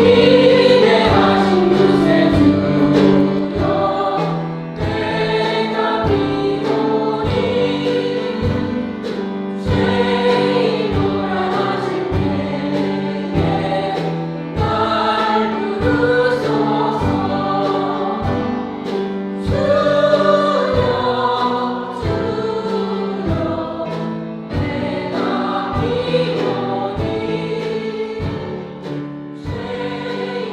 위대하신 구세 주여 내가 비노니 죄인 돌아가신 때에 날 부르소서. 주여 내가 비노니 죄인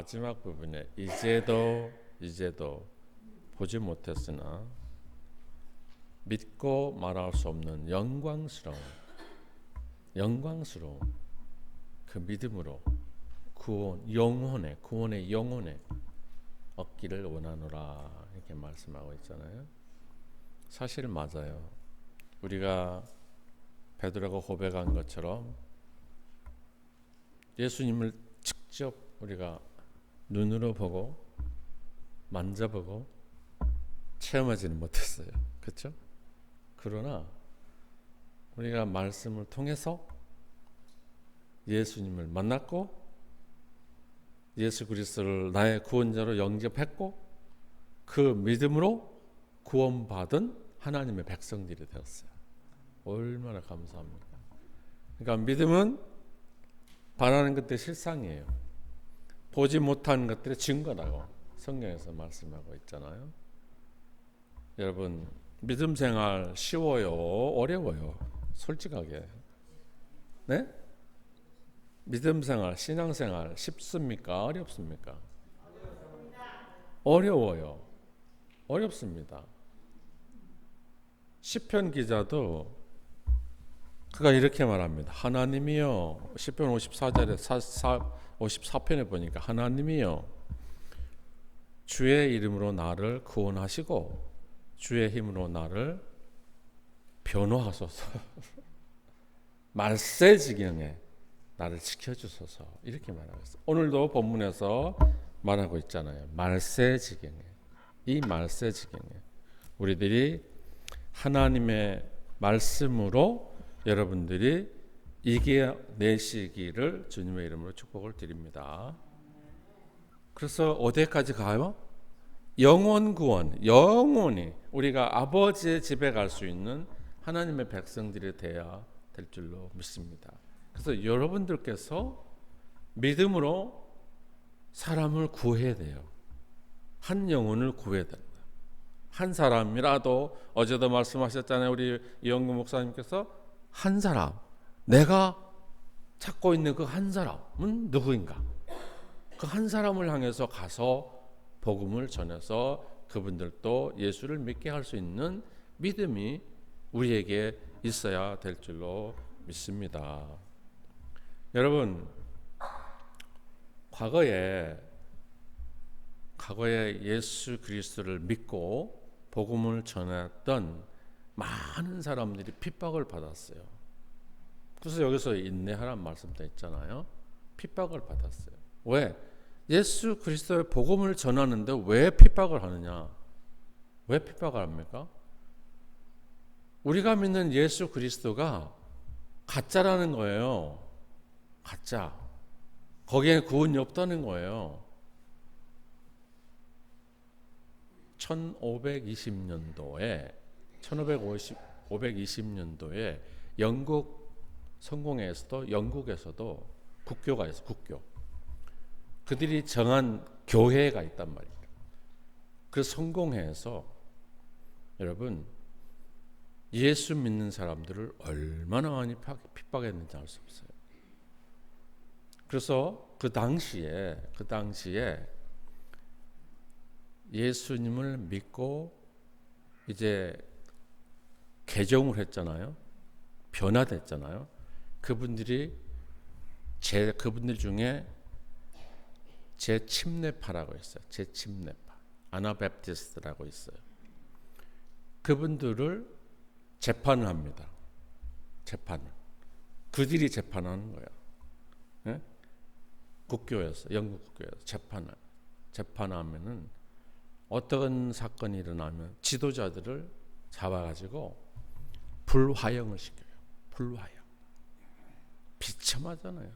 마지막 부분에 이제도 보지 못했으나 믿고 말할 수 없는 영광스러운 그 믿음으로 구원의 영혼에 얻기를 원하노라 이렇게 말씀하고 있잖아요. 사실 맞아요. 우리가 베드로가 고백한 것처럼 예수님을 직접 우리가 눈으로 보고 만져보고 체험하지는 못했어요. 그렇죠? 그러나 우리가 말씀을 통해서 예수님을 만났고 예수 그리스도를 나의 구원자로 영접했고 그 믿음으로 구원받은 하나님의 백성들이 되었어요. 얼마나 감사합니까? 그러니까 믿음은 바라는 것들의 실상이에요. 보지 못한 것들의 증거라고 성경에서 말씀하고 있잖아요. 여러분 믿음 생활 쉬워요? 어려워요? 솔직하게. 네? 믿음 생활, 신앙 생활 쉽습니까? 어렵습니까? 어려워요. 어렵습니다. 시편 기자도 그가 이렇게 말합니다. 하나님이여, 시편 54절에 54편에 보니까 하나님이여 주의 이름으로 나를 구원하시고 주의 힘으로 나를 변호하소서. 말세지경에 나를 지켜주소서 이렇게 말하고 있어요. 오늘도 본문에서 말하고 있잖아요. 말세지경에, 이 말세지경에 우리들이 하나님의 말씀으로 여러분들이 이겨내시기를 주님의 이름으로 축복을 드립니다. 그래서 어디까지 가요? 영원 구원, 영원히 우리가 아버지의 집에 갈 수 있는 하나님의 백성들이 되어야 될 줄로 믿습니다. 그래서 여러분들께서 믿음으로 사람을 구해야 돼요. 한 영혼을 구해야 된다. 한 사람이라도 어제도 말씀하셨잖아요. 우리 이영구 목사님께서 한 사람, 내가 찾고 있는 그 한 사람은 누구인가? 그 한 사람을 향해서 가서 복음을 전해서 그분들도 예수를 믿게 할 수 있는 믿음이 우리에게 있어야 될 줄로 믿습니다. 여러분, 과거에 예수 그리스도를 믿고 복음을 전했던 많은 사람들이 핍박을 받았어요. 그래서 여기서 인내하라는 말씀도 있잖아요. 핍박을 받았어요. 왜? 예수 그리스도의 복음을 전하는데 왜 핍박을 하느냐? 왜 핍박을 합니까? 우리가 믿는 예수 그리스도가 가짜라는 거예요. 가짜. 거기에 구원이 없다는 거예요. 1520년도에 영국 성공회에서도 영국에서도 국교가 있어. 국교. 그들이 정한 교회가 있단 말이에요. 그 성공회에서 여러분 예수 믿는 사람들을 얼마나 많이 핍박했는지 알 수 없어요. 그래서 그 당시에 예수님을 믿고 이제 개종을 했잖아요. 변화됐잖아요. 그분들 중에 제침례파라고 있어요. 제침례파, 아나베프티스트라고 있어요. 그분들을 재판을 합니다. 재판을. 그들이 재판하는 거예요. 네? 국교에서, 영국 국교에서 재판하면은 어떤 사건이 일어나면 지도자들을 잡아가지고 불화형을 시켜요. 불화형. 비참하잖아요.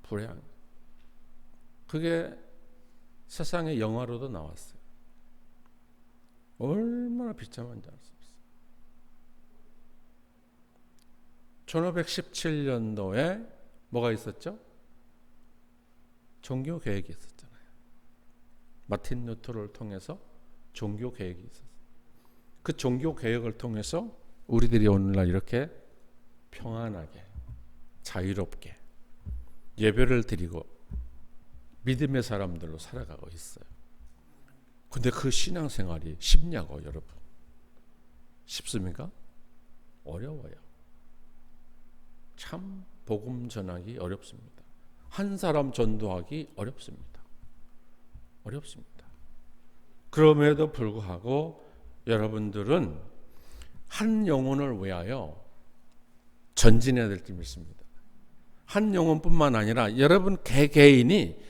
불화형. 그게 세상의 영화로도 나왔어요. 얼마나 비참한지 알 수 없어요. 1517년도에 뭐가 있었죠? 종교 개혁이 있었잖아요. 마틴 루터를 통해서 종교 개혁이 있었어요. 그 종교 개혁을 통해서 우리들이 오늘날 이렇게 평안하게 자유롭게 예배를 드리고 믿음의 사람들로 살아가고 있어요. 근데 그 신앙생활이 쉽냐고 여러분? 쉽습니까? 어려워요. 참 복음 전하기 어렵습니다. 한 사람 전도하기 어렵습니다. 어렵습니다. 그럼에도 불구하고 여러분들은 한 영혼을 위하여 전진해야 될 줄 믿습니다. 한 영혼뿐만 아니라 여러분 개개인이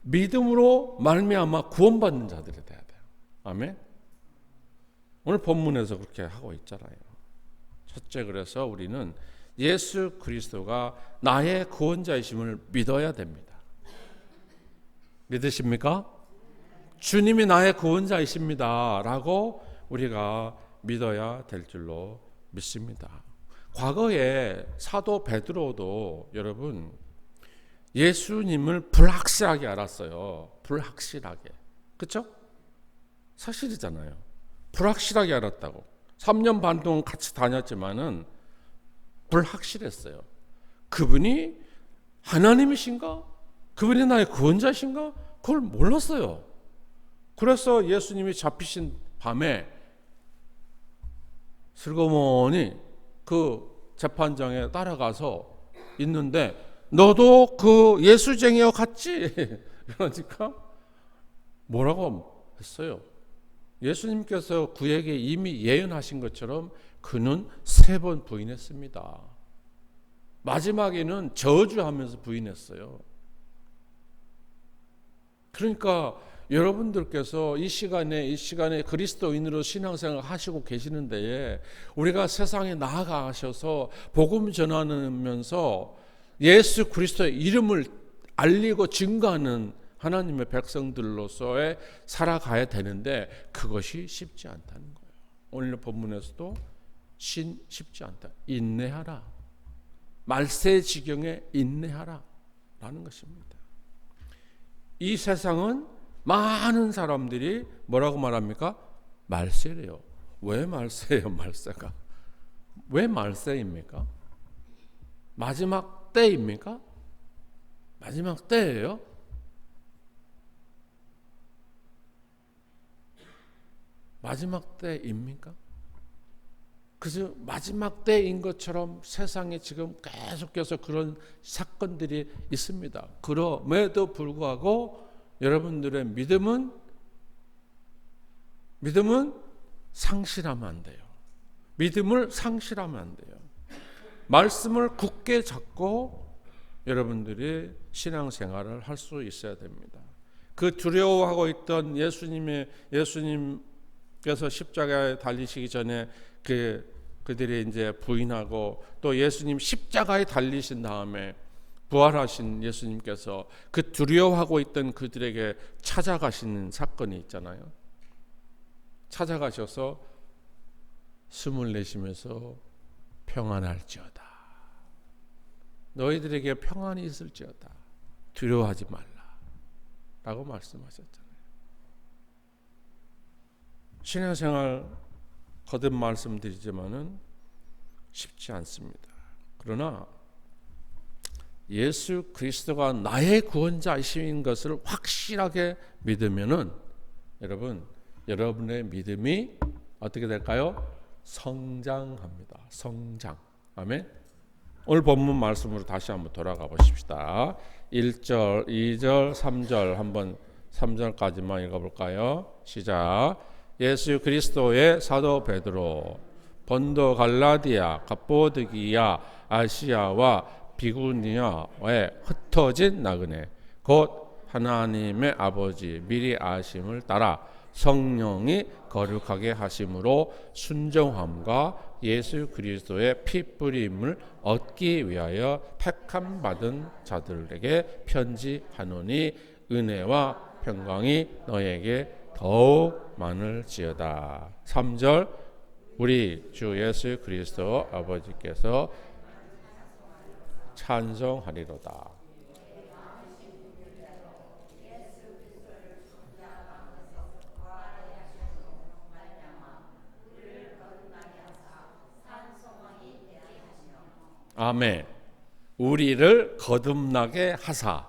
믿음으로 말미암아 구원받는 자들이 돼야 돼요. 아멘. 오늘 본문에서 그렇게 하고 있잖아요. 첫째, 그래서 우리는 예수 그리스도가 나의 구원자이심을 믿어야 됩니다. 믿으십니까? 주님이 나의 구원자이십니다 라고 우리가 믿어야 될 줄로 믿습니다. 과거에 사도 베드로도 여러분 예수님을 불확실하게 알았어요. 불확실하게. 그렇죠? 사실이잖아요. 불확실하게 알았다고. 3년 반 동안 같이 다녔지만은 불확실했어요. 그분이 하나님이신가? 그분이 나의 구원자신가? 그걸 몰랐어요. 그래서 예수님이 잡히신 밤에 슬그머니 그 재판장에 따라가서 있는데 너도 그 예수쟁이와 같지? 그러니까 뭐라고 했어요? 예수님께서 그에게 이미 예언하신 것처럼 그는 3번 부인했습니다. 마지막에는 저주하면서 부인했어요. 그러니까 여러분들께서 이 시간에 그리스도인으로 신앙생활 하시고 계시는 데에 우리가 세상에 나아가셔서 복음 전하면서 예수 그리스도의 이름을 알리고 증거하는 하나님의 백성들로서의 살아가야 되는데 그것이 쉽지 않다는 거예요. 오늘 본문에서도 쉽지 않다. 인내하라. 말세지경에 인내하라 라는 것입니다. 이 세상은 많은 사람들이 뭐라고 말합니까? 말세래요. 왜 말세예요? 말세가 왜 말세입니까? 마지막 때입니까? 마지막 때예요? 마지막 때입니까? 그래서 마지막 때인 것처럼 세상에 지금 계속해서 그런 사건들이 있습니다. 그럼에도 불구하고 여러분들의 믿음은 상실하면 안 돼요. 믿음을 상실하면 안 돼요. 말씀을 굳게 잡고 여러분들이 신앙생활을 할 수 있어야 됩니다. 그 두려워하고 있던 예수님께서 십자가에 달리시기 전에 그들이 이제 부인하고 또 예수님 십자가에 달리신 다음에 부활하신 예수님께서 그 두려워하고 있던 그들에게 찾아가시는 사건이 있잖아요. 찾아가셔서 숨을 내쉬면서 평안할지어다. 너희들에게 평안이 있을지어다. 두려워하지 말라. 라고 말씀하셨잖아요. 신앙생활 거듭 말씀드리지만은 쉽지 않습니다. 그러나 예수 그리스도가 나의 구원자이신 것을 확실하게 믿으면은 여러분, 여러분의 믿음이 어떻게 될까요? 성장합니다. 성장. 아멘. 오늘 본문 말씀으로 다시 한번 돌아가 보십시다. 1절, 2절, 3절 한번 3절까지만 읽어볼까요? 시작. 예수 그리스도의 사도 베드로, 본도 갈라디아, 갑보드기야, 아시아와 비구니아에 흩어진 나그네, 곧 하나님의 아버지 미리 아심을 따라 성령이 거룩하게 하심으로 순종함과 예수 그리스도의 피 뿌림을 얻기 위하여 택함 받은 자들에게 편지하노니 은혜와 평강이 너에게 더욱 많을지어다. 3절. 우리 주 예수 그리스도 아버지께서 찬송하리로다. 아멘. 우리를 거듭나게 하사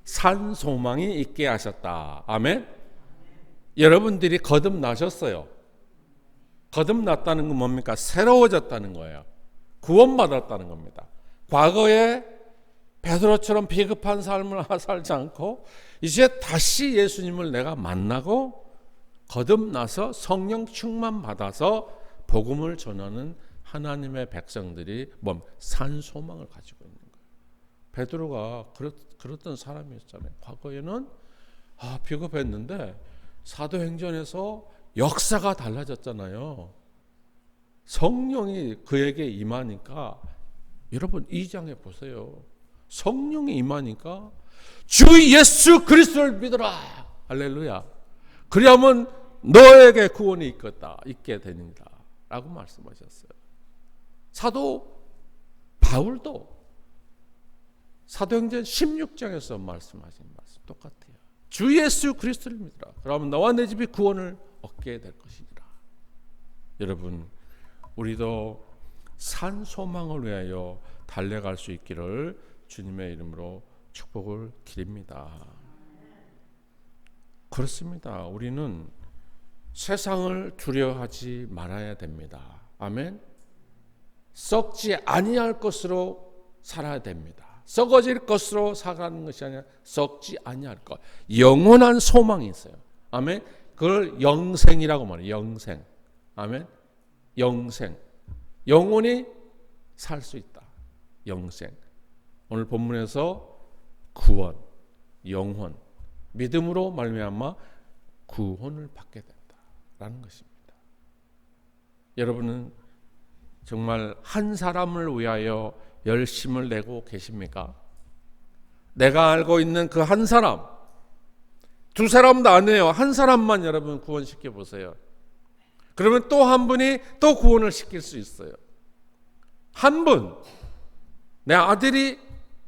산 소망이 있게 하셨다. 아멘. 여러분들이 거듭나셨어요. 거듭났다는 건 뭡니까? 새로워졌다는 거예요. 구원받았다는 겁니다. 과거에 베드로처럼 비겁한 삶을 살지 않고 이제 다시 예수님을 내가 만나고 거듭나서 성령 충만 받아서 복음을 전하는 하나님의 백성들이 산 소망을 가지고 있는 거예요. 베드로가 그랬던 사람이었잖아요. 과거에는 비겁했는데 사도행전에서 역사가 달라졌잖아요. 성령이 그에게 임하니까 여러분 2장에 보세요. 성령이 임하니까 주 예수 그리스도를 믿어라. 할렐루야. 그리하면 너에게 구원이 있게 됩니다. 라고 말씀하셨어요. 사도 바울도 사도행전 16장에서 말씀하신 말씀 똑같아요. 주 예수 그리스도를 믿어라. 그러면 너와 내 집이 구원을 얻게 될 것이니라. 여러분, 우리도 산 소망을 위하여 달려갈 수 있기를 주님의 이름으로 축복을 드립니다. 그렇습니다. 우리는 세상을 두려워하지 말아야 됩니다. 아멘. 썩지 아니할 것으로 살아야 됩니다. 썩어질 것으로 살아가는 것이 아니라 썩지 아니할 것. 영원한 소망이 있어요. 아멘. 그걸 영생이라고 말해요. 영생. 아멘. 영생. 영원히 살 수 있다. 영생. 오늘 본문에서 구원, 영혼, 믿음으로 말미암아 구원을 받게 된다라는 것입니다. 여러분은 정말 한 사람을 위하여 열심을 내고 계십니까? 내가 알고 있는 그 한 사람, 두 사람도 아니에요. 한 사람만 여러분 구원시켜 보세요. 그러면 또 한 분이 또 구원을 시킬 수 있어요. 한 분, 내 아들이,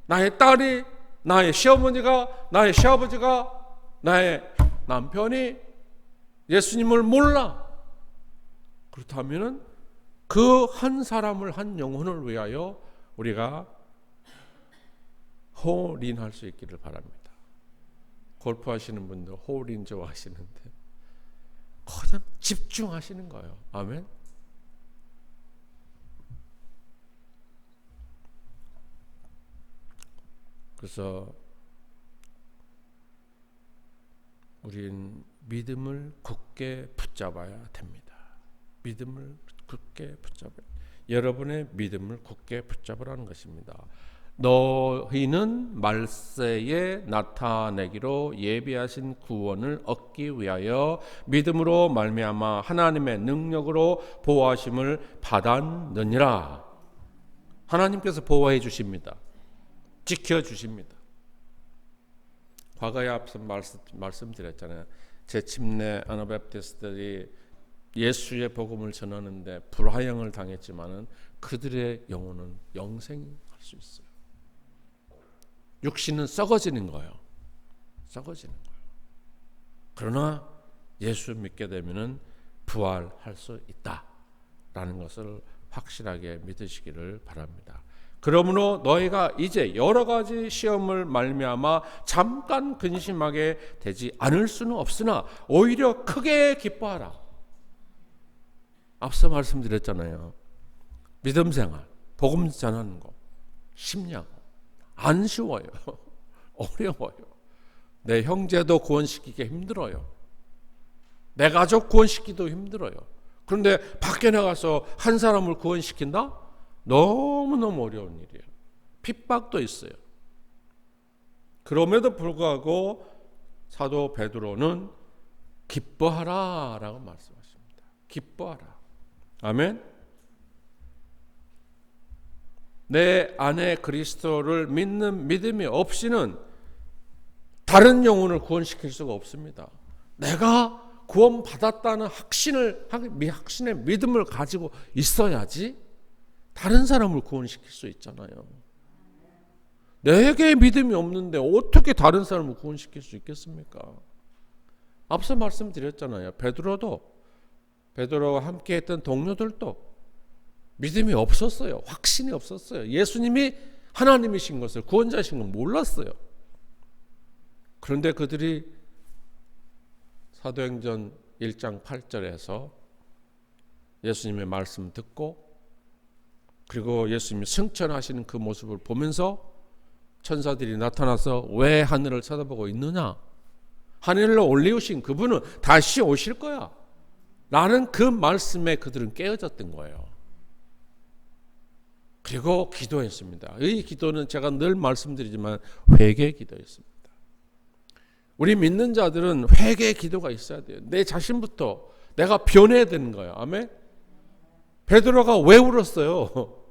나의 딸이, 나의 시어머니가, 나의 시아버지가, 나의 남편이 예수님을 몰라. 그렇다면 그 한 사람을, 한 영혼을 위하여 우리가 홀인할 수 있기를 바랍니다. 골프 하시는 분들 홀인 좋아하시는데 그냥 집중하시는 거예요. 아멘. 그래서 우린 믿음을 굳게 붙잡아야 됩니다. 믿음을 굳게 붙잡아야. 여러분의 믿음을 굳게 붙잡으라는 것입니다. 너희는 말세에 나타내기로 예비하신 구원을 얻기 위하여 믿음으로 말미암아 하나님의 능력으로 보호하심을 받았느니라. 하나님께서 보호해 주십니다. 지켜주십니다. 과거에 앞서 말씀드렸잖아요. 제침내 아나바프티스트들이 예수의 복음을 전하는데 불화형을 당했지만은 그들의 영혼은 영생할 수 있어요. 육신은 썩어지는 거예요. 썩어지는 거예요. 그러나 예수 믿게 되면은 부활할 수 있다라는 것을 확실하게 믿으시기를 바랍니다. 그러므로 너희가 이제 여러 가지 시험을 말미암아 잠깐 근심하게 되지 않을 수는 없으나 오히려 크게 기뻐하라. 앞서 말씀드렸잖아요. 믿음 생활, 복음 전하는 거 쉽냐고. 안 쉬워요. 어려워요. 내 형제도 구원시키기 힘들어요. 내 가족 구원시키기도 힘들어요. 그런데 밖에 나가서 한 사람을 구원시킨다? 너무너무 어려운 일이에요. 핍박도 있어요. 그럼에도 불구하고 사도 베드로는 기뻐하라 라고 말씀하십니다. 기뻐하라. 아멘. 내 안에 그리스도를 믿는 믿음이 없이는 다른 영혼을 구원시킬 수가 없습니다. 내가 구원받았다는 확신의 믿음을 가지고 있어야지 다른 사람을 구원시킬 수 있잖아요. 내게 믿음이 없는데 어떻게 다른 사람을 구원시킬 수 있겠습니까? 앞서 말씀드렸잖아요. 베드로와 함께 했던 동료들도 믿음이 없었어요. 확신이 없었어요. 예수님이 하나님이신 것을, 구원자이신 걸 몰랐어요. 그런데 그들이 사도행전 1장 8절에서 예수님의 말씀 듣고 그리고 예수님이 승천하시는 그 모습을 보면서 천사들이 나타나서 왜 하늘을 쳐다보고 있느냐? 하늘로 올리우신 그분은 다시 오실 거야. 라는 그 말씀에 그들은 깨어졌던 거예요. 그리고 기도했습니다. 이 기도는 제가 늘 말씀드리지만 회개 기도였습니다. 우리 믿는 자들은 회개 기도가 있어야 돼요. 내 자신부터 내가 변해야 되는 거예요. 아멘. 베드로가 왜 울었어요?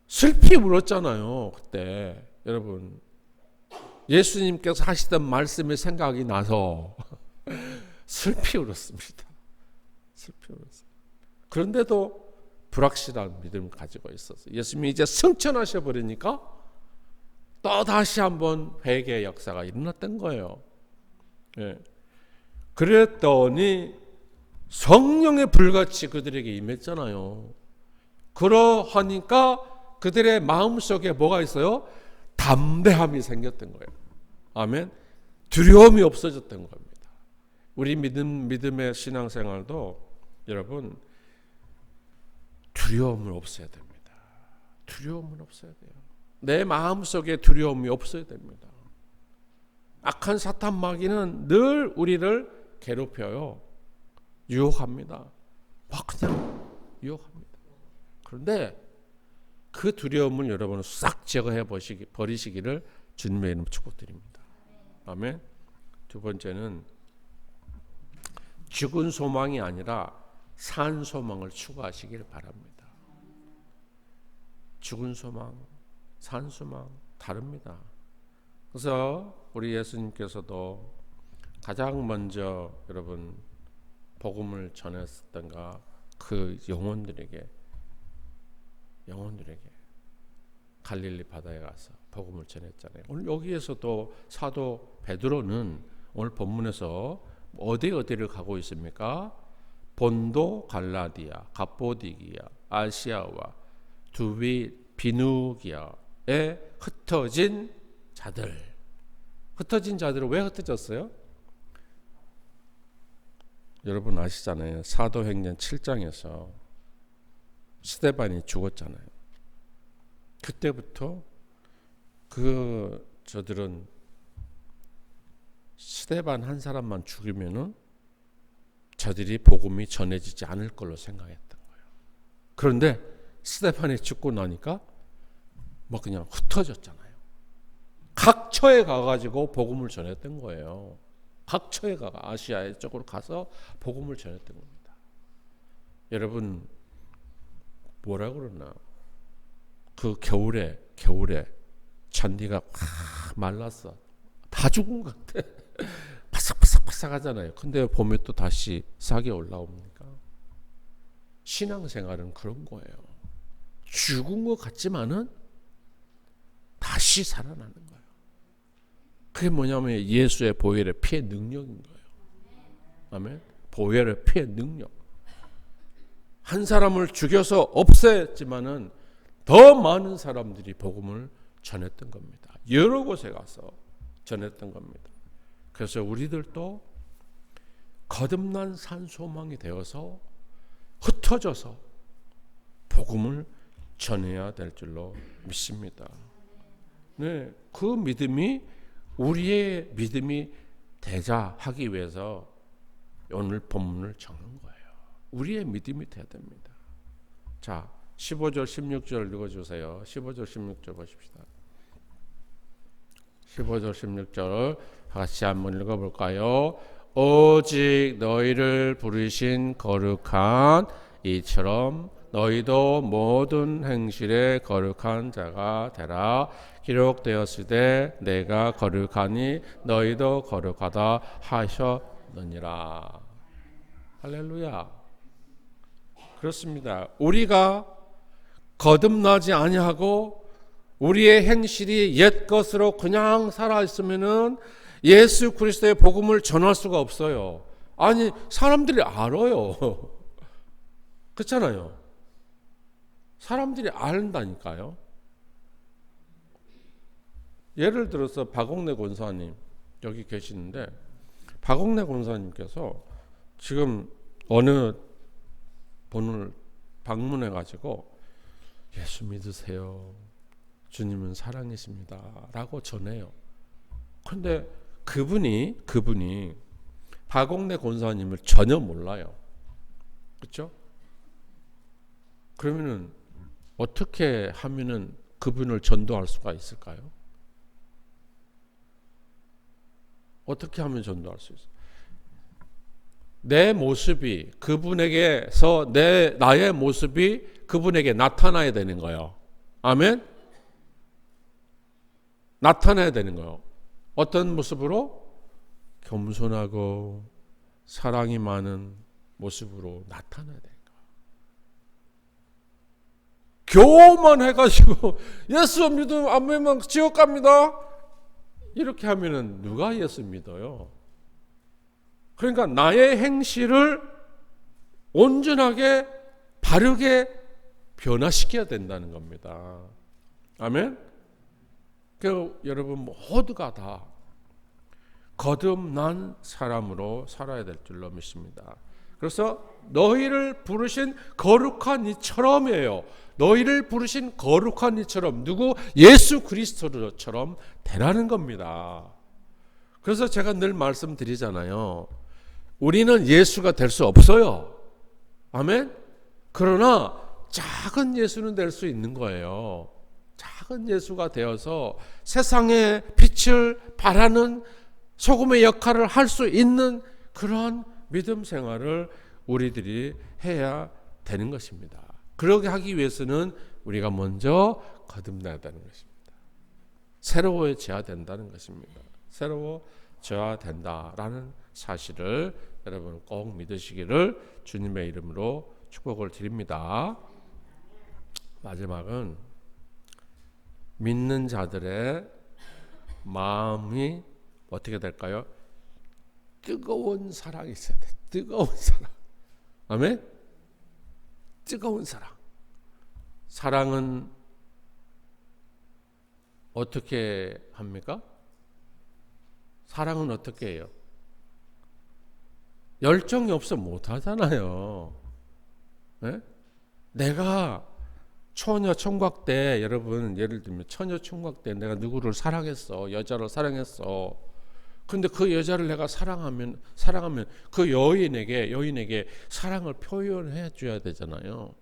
슬피 울었잖아요. 그때 여러분 예수님께서 하시던 말씀이 생각이 나서 슬피 울었습니다. 슬피 울었어요. 그런데도 불확실한 믿음을 가지고 있었어요. 예수님이 이제 승천하셔 버리니까 또 다시 한번 회개의 역사가 일어났던 거예요. 예. 그랬더니 성령의 불같이 그들에게 임했잖아요. 그러하니까 그들의 마음속에 뭐가 있어요? 담대함이 생겼던 거예요. 아멘. 두려움이 없어졌던 겁니다. 우리 믿음의 신앙생활도 여러분 두려움을 없애야 됩니다. 두려움은 없어야 돼요. 내 마음속에 두려움이 없어야 됩니다. 악한 사탄 마귀는 늘 우리를 괴롭혀요. 유혹합니다. 막 그냥 유혹합니다. 그런데 그 두려움을 여러분은 싹 제거해 버리시기를 주님의 이름으로 축복드립니다. 아멘. 두 번째는 죽은 소망이 아니라 산 소망을 추구하시길 바랍니다. 죽은 소망, 산 소망 다릅니다. 그래서 우리 예수님께서도 가장 먼저 여러분 복음을 전했었던가 그 영혼들에게 갈릴리 바다에 가서 복음을 전했잖아요. 오늘 여기에서도 사도 베드로는 오늘 본문에서 어디를 가고 있습니까? 본도, 갈라디아, 갑보디기아, 아시아와 두비, 비누기아에 흩어진 자들. 흩어진 자들은 왜 흩어졌어요? 여러분 아시잖아요. 사도행전 7장에서 스데반이 죽었잖아요. 그때부터 저들은 스데반 한 사람만 죽이면은 저들이 복음이 전해지지 않을 걸로 생각했던 거예요. 그런데 스데반이 죽고 나니까 뭐 그냥 흩어졌잖아요. 각 처에 가가지고 복음을 전했던 거예요. 각 처에 아시아 쪽으로 가서 복음을 전했던 겁니다. 여러분 뭐라 그러나 그 겨울에 잔디가 말랐어. 다 죽은 것 같아. 바삭바삭 하잖아요. 근데 봄에 또 다시 싹이 올라옵니까? 신앙생활은 그런 거예요. 죽은 것 같지만은 다시 살아나는 거예요. 그게 뭐냐면 예수의 보혈의 피의 능력인 거예요. 아멘. 보혈의 피의 능력. 한 사람을 죽여서 없앴지만은 더 많은 사람들이 복음을 전했던 겁니다. 여러 곳에 가서 전했던 겁니다. 그래서 우리들도 거듭난 산 소망이 되어서 흩어져서 복음을 전해야 될 줄로 믿습니다. 네, 그 믿음이 우리의 믿음이 되자 하기 위해서 오늘 본문을 적는 거예요. 우리의 믿음이 돼야 됩니다. 자, 15절 16절 읽어주세요. 15절 16절 보십시다. 15절 16절 같이 한번 읽어볼까요? 오직 너희를 부르신 거룩한 이처럼 너희도 모든 행실에 거룩한 자가 되라. 기록되었으되 내가 거룩하니 너희도 거룩하다 하셨느니라. 할렐루야. 그렇습니다. 우리가 거듭나지 아니하고 우리의 행실이 옛 것으로 그냥 살아 있으면은 예수 그리스도의 복음을 전할 수가 없어요. 아니 사람들이 알아요. 그렇잖아요. 사람들이 안다니까요. 예를 들어서 박옥래 권사님 여기 계시는데 박옥래 권사님께서 지금 어느 분을 방문해 가지고 예수 믿으세요. 주님은 사랑이십니다. 라고 전해요. 그런데 그분이 박옥래 권사님을 전혀 몰라요. 그렇죠? 그러면은 어떻게 하면은 그분을 전도할 수가 있을까요? 어떻게 하면 전도할 수 있어요? 내 모습이 그분에게서 나의 모습이 그분에게 나타나야 되는 거예요. 아멘? 나타나야 되는 거예요. 어떤 모습으로? 겸손하고 사랑이 많은 모습으로 나타나야 되는 거예요. 교만 해가지고 예수 믿으면 안 믿으면 지옥 갑니다. 이렇게 하면은 누가 예수 믿어요? 그러니까 나의 행실을 온전하게 바르게 변화시켜야 된다는 겁니다. 아멘? 그 여러분 모두가 다 거듭난 사람으로 살아야 될 줄로 믿습니다. 그래서 너희를 부르신 거룩한 이처럼이에요. 너희를 부르신 거룩한 이처럼 누구? 예수 그리스도처럼 되라는 겁니다. 그래서 제가 늘 말씀드리잖아요. 우리는 예수가 될 수 없어요. 아멘? 그러나 작은 예수는 될 수 있는 거예요. 작은 예수가 되어서 세상에 빛을 발하는 소금의 역할을 할 수 있는 그런 믿음 생활을 우리들이 해야 되는 것입니다. 그러게 하기 위해서는 우리가 먼저 거듭나야 되는 것입니다. 새로워져야 된다는 것입니다. 새로워져야 된다라는 사실을 여러분 꼭 믿으시기를 주님의 이름으로 축복을 드립니다. 마지막은 믿는 자들의 마음이 어떻게 될까요? 뜨거운 사랑이 있어야 돼. 뜨거운 사랑. 아멘? 뜨거운 사랑. 사랑은 어떻게 합니까? 사랑은 어떻게 해요? 열정이 없으면 못 하잖아요. 네? 내가 처녀 총각 때 여러분 예를 들면 처녀 총각 때 내가 누구를 사랑했어. 여자를 사랑했어. 근데 그 여자를 내가 사랑하면 그 여인에게 사랑을 표현해 줘야 되잖아요.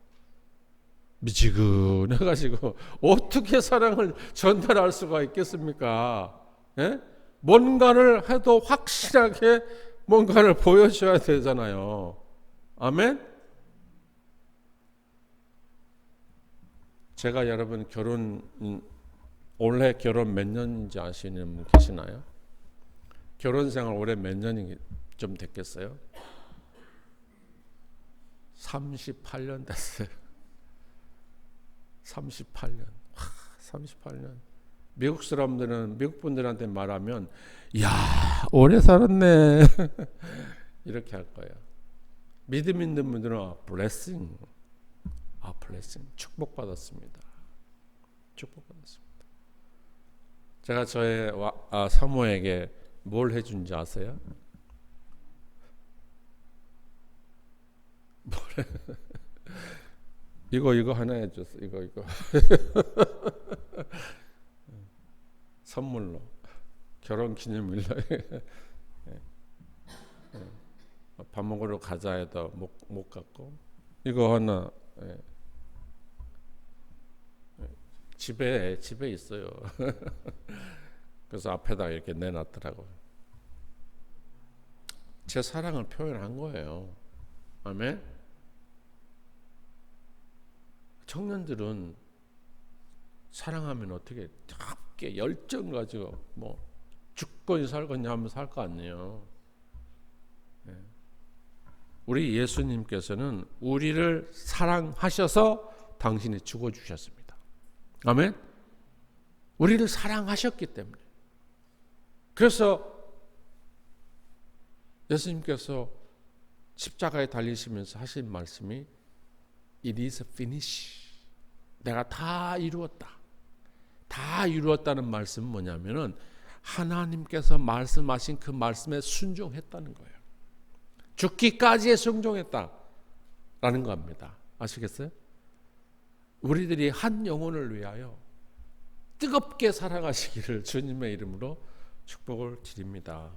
미지근해가지고 어떻게 사랑을 전달할 수가 있겠습니까? 예? 뭔가를 해도 확실하게 뭔가를 보여줘야 되잖아요. 아멘? 제가 여러분 올해 결혼 몇 년인지 아시는 분 계시나요? 결혼 생활 올해 몇 년이 좀 됐겠어요? 38년 됐어요. 38년. 38년. 미국 사람들은 미국 분들한테 말하면 야 오래 살았네 이렇게 할 거예요. 믿음 있는 분들은 blessing, blessing 축복받았습니다. 축복받았습니다. 제가 저의 사모에게 뭘 해준지 아세요? 이거 하나 해줬어. 이거 선물로 결혼 기념일로 밥 먹으러 가자 해도 못 갔고 이거 하나 집에 있어요. 그래서 앞에다 이렇게 내놨더라고요. 제 사랑을 표현한 거예요. 아멘. 청년들은 사랑하면 어떻게 함께 열정 가지고 뭐 죽거니 살거니 하면 살 거 아니에요. 우리 예수님께서는 우리를 사랑하셔서 당신이 죽어주셨습니다. 아멘. 우리를 사랑하셨기 때문에. 그래서 예수님께서 십자가에 달리시면서 하신 말씀이 It is finished. 내가 다 이루었다. 다 이루었다는 말씀은 뭐냐면은 하나님께서 말씀하신 그 말씀에 순종했다는 거예요. 죽기까지에 순종했다라는 겁니다. 아시겠어요? 우리들이 한 영혼을 위하여 뜨겁게 사랑하시기를 주님의 이름으로 축복을 드립니다.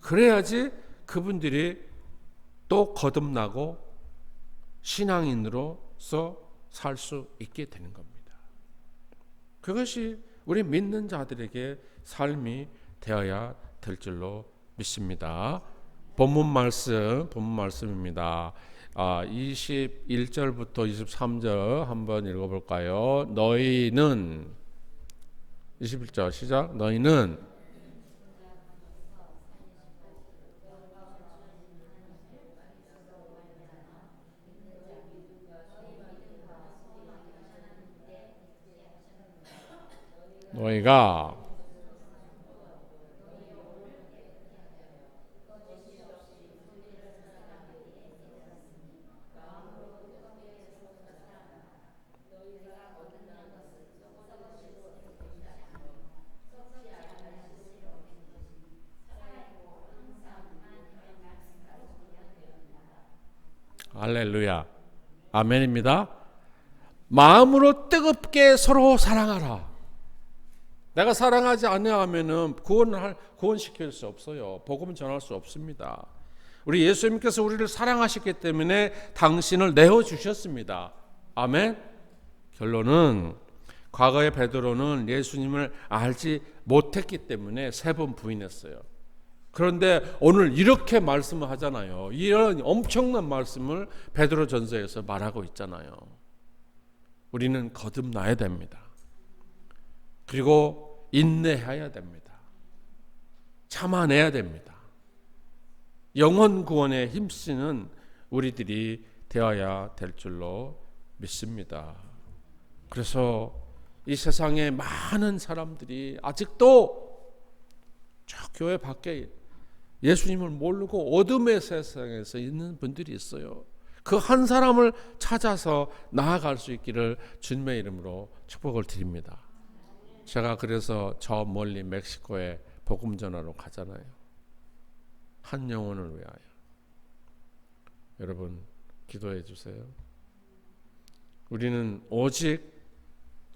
그래야지 그분들이 또 거듭나고 신앙인으로서 살 수 있게 되는 겁니다. 그것이 우리 믿는 자들에게 삶이 되어야 될 줄로 믿습니다. 본문 말씀입니다. 21절부터 23절 한번 읽어볼까요? 너희는 21절 시작. 너희는 너희가 할렐루야 아멘입니다. 마음으로 뜨겁게 서로 사랑하라. 내가 사랑하지 않으면은 구원시킬 수 없어요. 복음 전할 수 없습니다. 우리 예수님께서 우리를 사랑하셨기 때문에 당신을 내어주셨습니다. 아멘. 결론은 과거의 베드로는 예수님을 알지 못했기 때문에 3번 부인했어요. 그런데 오늘 이렇게 말씀을 하잖아요. 이런 엄청난 말씀을 베드로전서에서 말하고 있잖아요. 우리는 거듭나야 됩니다. 그리고 인내해야 됩니다. 참아내야 됩니다. 영혼 구원에 힘쓰는 우리들이 되어야 될 줄로 믿습니다. 그래서 이 세상에 많은 사람들이 아직도 저 교회 밖에 예수님을 모르고 어둠의 세상에서 있는 분들이 있어요. 그 한 사람을 찾아서 나아갈 수 있기를 주님의 이름으로 축복을 드립니다. 제가 그래서 저 멀리 멕시코에 복음 전하러 가잖아요. 한 영혼을 위하여. 여러분 기도해 주세요. 우리는 오직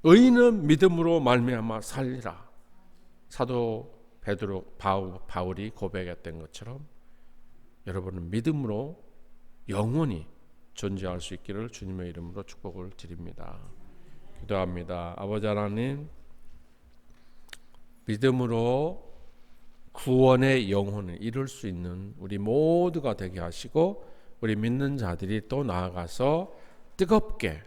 의인은 믿음으로 말미암아 살리라. 사도 베드로 바울이 고백했던 것처럼 여러분은 믿음으로 영원히 존재할 수 있기를 주님의 이름으로 축복을 드립니다. 기도합니다. 아버지 하나님, 믿음으로 구원의 영혼을 이룰 수 있는 우리 모두가 되게 하시고 우리 믿는 자들이 또 나아가서 뜨겁게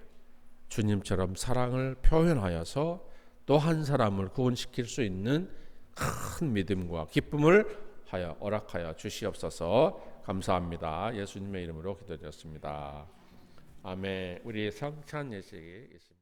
주님처럼 사랑을 표현하여서 또 한 사람을 구원시킬 수 있는 큰 믿음과 기쁨을 하여 허락하여 주시옵소서. 감사합니다. 예수님의 이름으로 기도드렸습니다. 아멘. 우리 성찬 예식이 있습니다.